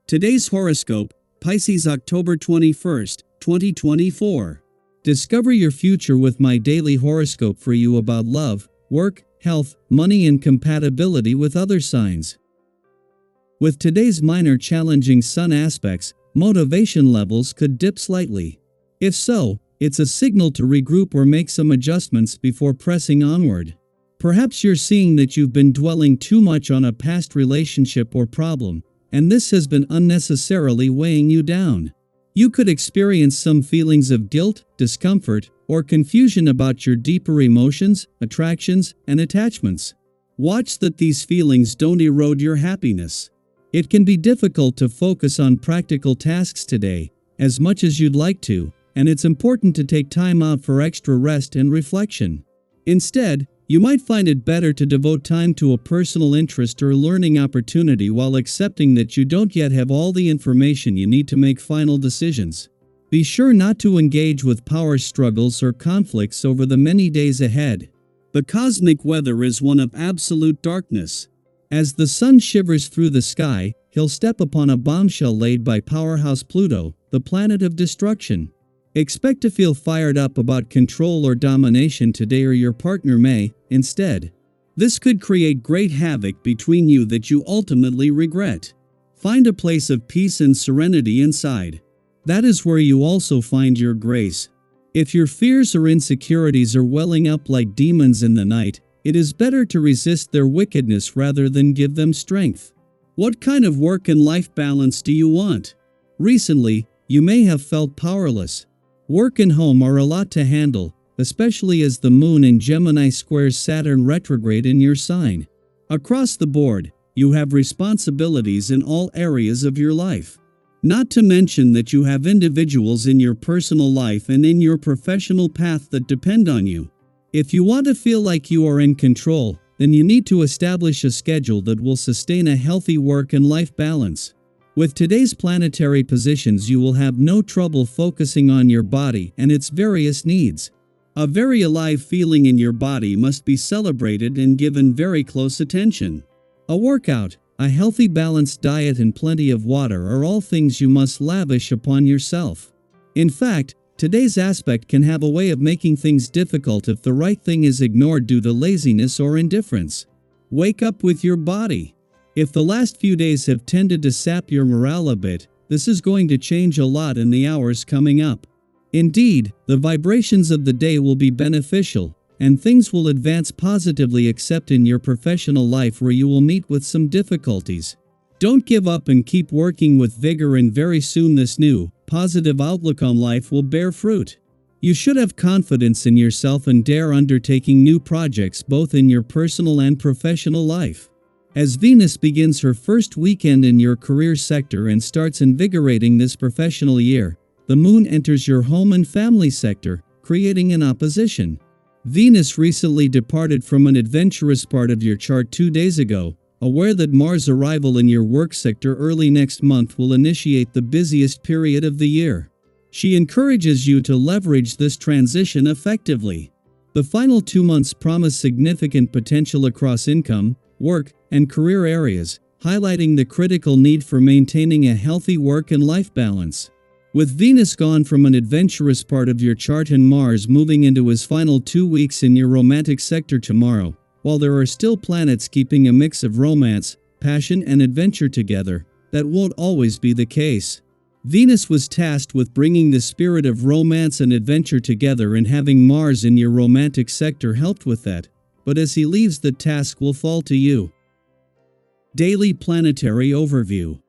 Today's horoscope, Pisces October 21st, 2024. Discover your future with my daily horoscope for you about love, work, health, money and compatibility with other signs. With today's minor challenging sun aspects, motivation levels could dip slightly. If so, it's a signal to regroup or make some adjustments before pressing onward. Perhaps you're seeing that you've been dwelling too much on a past relationship or problem, and this has been unnecessarily weighing you down. You could experience some feelings of guilt, discomfort, or confusion about your deeper emotions, attractions, and attachments. Watch that these feelings don't erode your happiness. It can be difficult to focus on practical tasks today, as much as you'd like to, and it's important to take time out for extra rest and reflection. Instead, you might find it better to devote time to a personal interest or learning opportunity while accepting that you don't yet have all the information you need to make final decisions. Be sure not to engage with power struggles or conflicts over the many days ahead. The cosmic weather is one of absolute darkness. As the sun shivers through the sky, he'll step upon a bombshell laid by powerhouse Pluto, the planet of destruction. Expect to feel fired up about control or domination today, or your partner may, instead. This could create great havoc between you that you ultimately regret. Find a place of peace and serenity inside. That is where you also find your grace. If your fears or insecurities are welling up like demons in the night, it is better to resist their wickedness rather than give them strength. What kind of work and life balance do you want? Recently, you may have felt powerless. Work and home are a lot to handle, especially as the moon in Gemini squares Saturn retrograde in your sign. Across the board, you have responsibilities in all areas of your life. Not to mention that you have individuals in your personal life and in your professional path that depend on you. If you want to feel like you are in control, then you need to establish a schedule that will sustain a healthy work and life balance. With today's planetary positions, you will have no trouble focusing on your body and its various needs. A very alive feeling in your body must be celebrated and given very close attention. A workout, a healthy balanced diet and plenty of water are all things you must lavish upon yourself. In fact, today's aspect can have a way of making things difficult if the right thing is ignored due to laziness or indifference. Wake up with your body. If the last few days have tended to sap your morale a bit, this is going to change a lot in the hours coming up. Indeed, the vibrations of the day will be beneficial, and things will advance positively except in your professional life where you will meet with some difficulties. Don't give up and keep working with vigor, and very soon this new, positive outlook on life will bear fruit. You should have confidence in yourself and dare undertaking new projects both in your personal and professional life. As Venus begins her first weekend in your career sector and starts invigorating this professional year, the moon enters your home and family sector, creating an opposition. Venus recently departed from an adventurous part of your chart 2 days ago. Aware that Mars' arrival in your work sector early next month will initiate the busiest period of the year. She encourages you to leverage this transition effectively. The final 2 months promise significant potential across income, work, and career areas, highlighting the critical need for maintaining a healthy work and life balance. With Venus gone from an adventurous part of your chart and Mars moving into his final 2 weeks in your romantic sector tomorrow, while there are still planets keeping a mix of romance, passion, and adventure together, that won't always be the case. Venus was tasked with bringing the spirit of romance and adventure together, and having Mars in your romantic sector helped with that. But as he leaves, the task will fall to you. Daily Planetary Overview.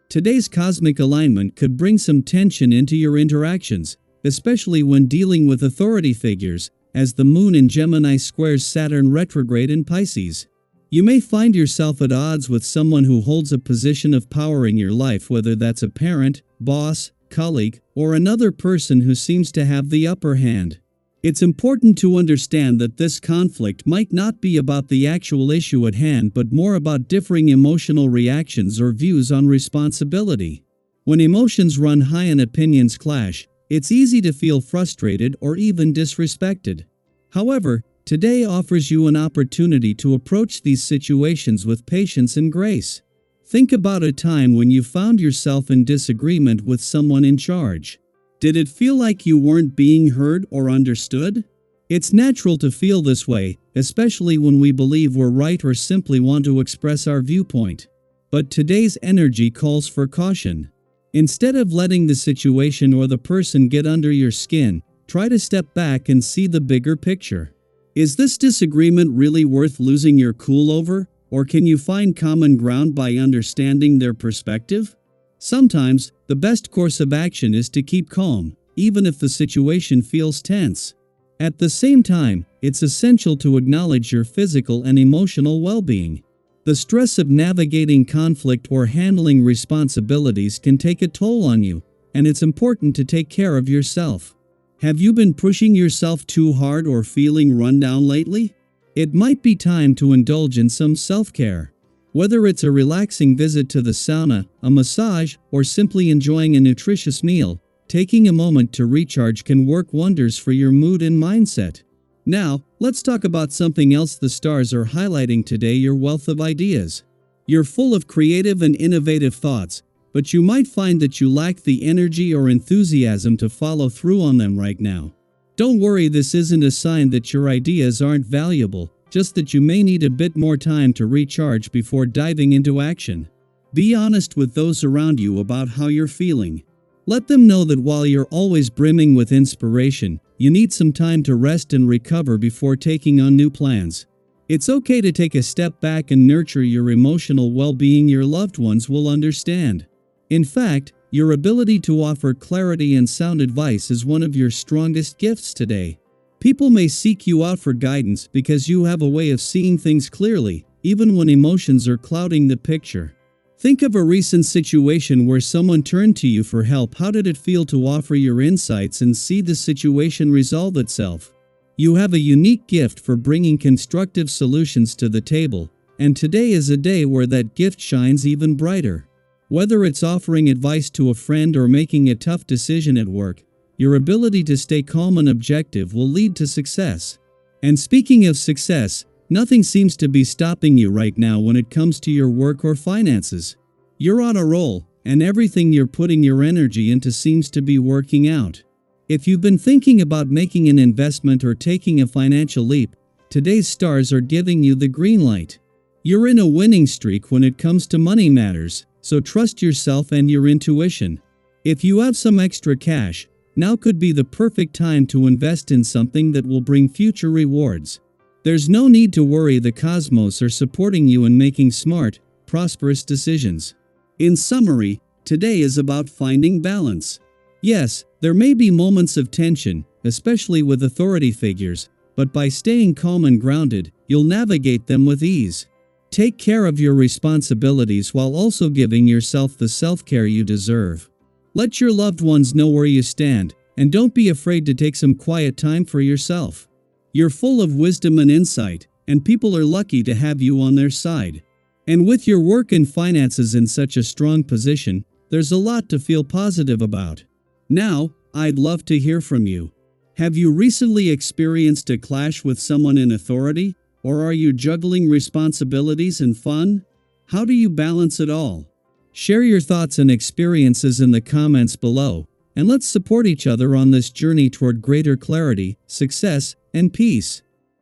Today's cosmic alignment could bring some tension into your interactions, especially when dealing with authority figures, as the moon in Gemini squares Saturn retrograde in Pisces. You may find yourself at odds with someone who holds a position of power in your life, whether that's a parent, boss, colleague, or another person who seems to have the upper hand. It's important to understand that this conflict might not be about the actual issue at hand, but more about differing emotional reactions or views on responsibility. When emotions run high and opinions clash, it's easy to feel frustrated or even disrespected. However, today offers you an opportunity to approach these situations with patience and grace. Think about a time when you found yourself in disagreement with someone in charge. Did it feel like you weren't being heard or understood? It's natural to feel this way, especially when we believe we're right or simply want to express our viewpoint. But today's energy calls for caution. Instead of letting the situation or the person get under your skin, try to step back and see the bigger picture. Is this disagreement really worth losing your cool over, or can you find common ground by understanding their perspective? Sometimes, the best course of action is to keep calm, even if the situation feels tense. At the same time, it's essential to acknowledge your physical and emotional well-being. The stress of navigating conflict or handling responsibilities can take a toll on you, and it's important to take care of yourself. Have you been pushing yourself too hard or feeling run down lately? It might be time to indulge in some self-care. Whether it's a relaxing visit to the sauna, a massage, or simply enjoying a nutritious meal, taking a moment to recharge can work wonders for your mood and mindset. Now, let's talk about something else the stars are highlighting today: your wealth of ideas. You're full of creative and innovative thoughts, but you might find that you lack the energy or enthusiasm to follow through on them right now. Don't worry, this isn't a sign that your ideas aren't valuable, just that you may need a bit more time to recharge before diving into action. Be honest with those around you about how you're feeling. Let them know that while you're always brimming with inspiration, you need some time to rest and recover before taking on new plans. It's okay to take a step back and nurture your emotional well-being. Your loved ones will understand. In fact, your ability to offer clarity and sound advice is one of your strongest gifts today. People may seek you out for guidance because you have a way of seeing things clearly, even when emotions are clouding the picture. Think of a recent situation where someone turned to you for help. How did it feel to offer your insights and see the situation resolve itself? You have a unique gift for bringing constructive solutions to the table, and today is a day where that gift shines even brighter. Whether it's offering advice to a friend or making a tough decision at work, your ability to stay calm and objective will lead to success. And speaking of success, nothing seems to be stopping you right now when it comes to your work or finances. You're on a roll, and everything you're putting your energy into seems to be working out. If you've been thinking about making an investment or taking a financial leap, today's stars are giving you the green light. You're in a winning streak when it comes to money matters, so trust yourself and your intuition. If you have some extra cash, now could be the perfect time to invest in something that will bring future rewards. There's no need to worry, the cosmos are supporting you in making smart, prosperous decisions. In summary, today is about finding balance. Yes, there may be moments of tension, especially with authority figures, but by staying calm and grounded, you'll navigate them with ease. Take care of your responsibilities while also giving yourself the self-care you deserve. Let your loved ones know where you stand, and don't be afraid to take some quiet time for yourself. You're full of wisdom and insight, and people are lucky to have you on their side. And with your work and finances in such a strong position, there's a lot to feel positive about. Now, I'd love to hear from you. Have you recently experienced a clash with someone in authority, or are you juggling responsibilities and fun? How do you balance it all? Share your thoughts and experiences in the comments below, and let's support each other on this journey toward greater clarity, success, and peace.